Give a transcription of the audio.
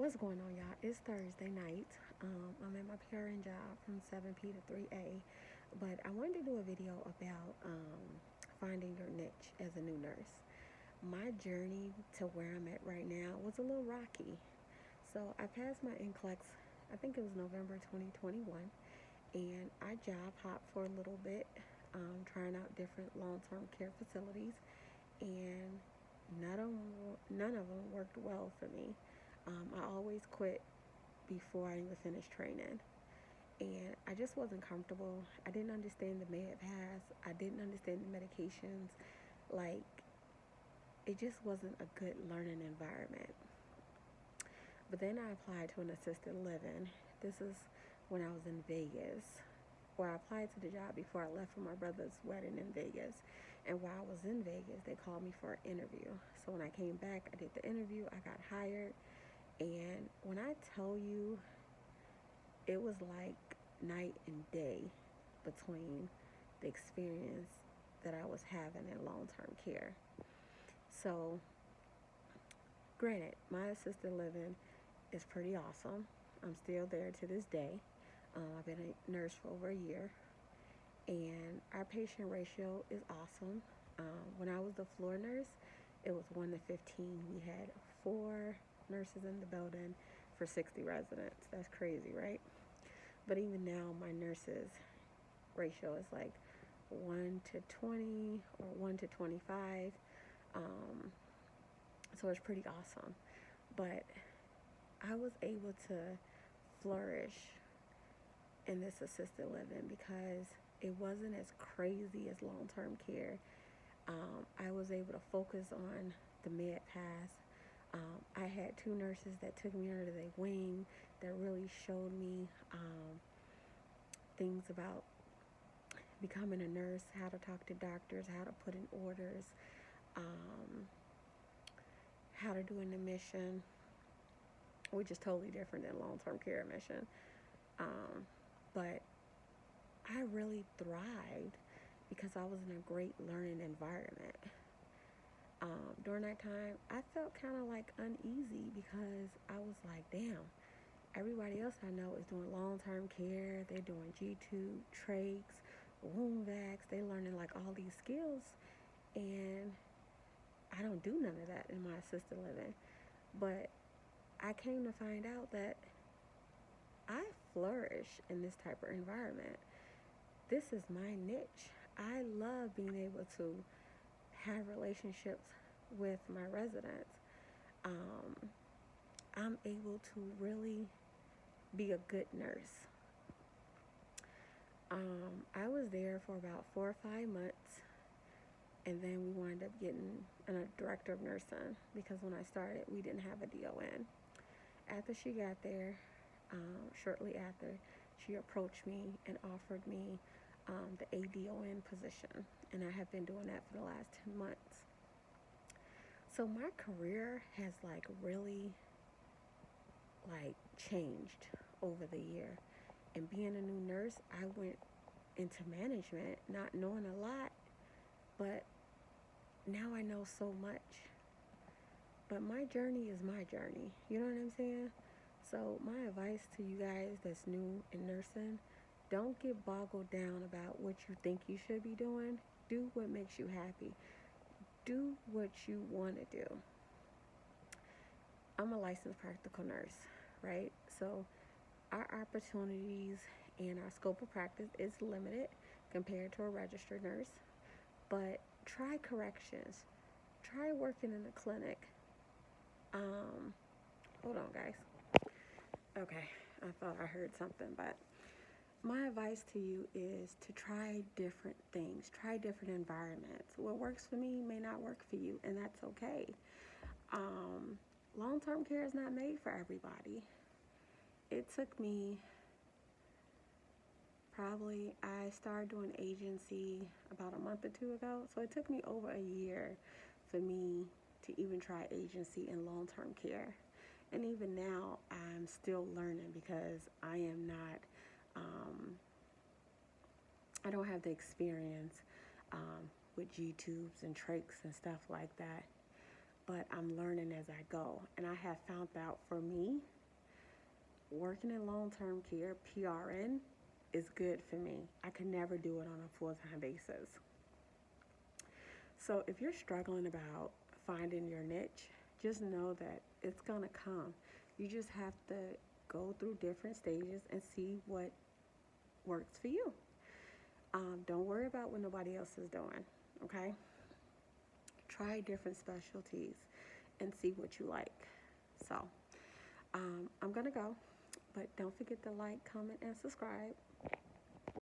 What's going on, y'all? It's Thursday night. I'm at my PRN job from 7 p to 3 a. But I wanted to do a video about finding your niche as a new nurse. My journey to where I'm at right now was a little rocky. So I passed my NCLEX, I think it was November 2021, and I job hopped for a little bit, trying out different long-term care facilities, and none of them worked well for me. I always quit before I even finished training. And I just wasn't comfortable. I didn't understand the med pass. I didn't understand the medications. Like, it just wasn't a good learning environment. But then I applied to an assisted living. This is when I was in Vegas. Or I applied to the job before I left for my brother's wedding in Vegas. And while I was in Vegas, they called me for an interview. So when I came back, I did the interview. I got hired. And when I tell you, it was like night and day between the experience that I was having in long-term care. So, granted, my assisted living is pretty awesome. I'm still there to this day. I've been a nurse for over a year, and our patient ratio is awesome. When I was the floor nurse, it was 1 to 15. We had 4 nurses in the building for 60 residents. That's crazy, right? But even now, my nurses ratio is like 1 to 20 or 1 to 25. So it's pretty awesome. But I was able to flourish in this assisted living because it wasn't as crazy as long-term care. I was able to focus on the med pass. I had 2 nurses that took me under their wing that really showed me things about becoming a nurse, how to talk to doctors, how to put in orders, how to do an admission, which is totally different than long-term care admission. But I really thrived because I was in a great learning environment. During that time, I felt kind of like uneasy because I was like, damn, everybody else I know is doing long-term care. They're doing G-tube, trachs, wound vacs. They're learning like all these skills, and I don't do none of that in my assisted living. But I came to find out that I flourish in this type of environment. This is my niche. I love being able to have relationships with my residents. I'm able to really be a good nurse. I was there for about 4 or 5 months, and then we wound up getting a director of nursing because when I started, we didn't have a DON. After she got there, shortly after, she approached me and offered me the ADON position, and I have been doing that for the last 10 months. So my career has like really like changed over the year. And being a new nurse, I went into management not knowing a lot, but now I know so much. But my journey is my journey. You know what I'm saying? So my advice to you guys that's new in nursing, don't get boggled down about what you think you should be doing. Do what makes you happy. Do what you want to do. I'm a licensed practical nurse, right? So our opportunities and our scope of practice is limited compared to a registered nurse. But try corrections. Try working in a clinic. Hold on, guys. Okay, I thought I heard something, but my advice to you is to try different things, try different environments. What works for me may not work for you, and that's okay. Long-term care is not made for everybody. It took me I started doing agency about a month or 2 ago, so it took me over a year for me to even try agency in long-term care. And even now, I'm still learning because I don't have the experience with G-tubes and trachs and stuff like that. but I'm learning as I go. And I have found out for me, working in long-term care, PRN, is good for me. I could never do it on a full-time basis. So if you're struggling about finding your niche, just know that it's gonna come. You just have to go through different stages and see what works for you. Don't worry about what nobody else is doing, okay? Try different specialties and see what you like. So I'm gonna go, but don't forget to like, comment, and subscribe.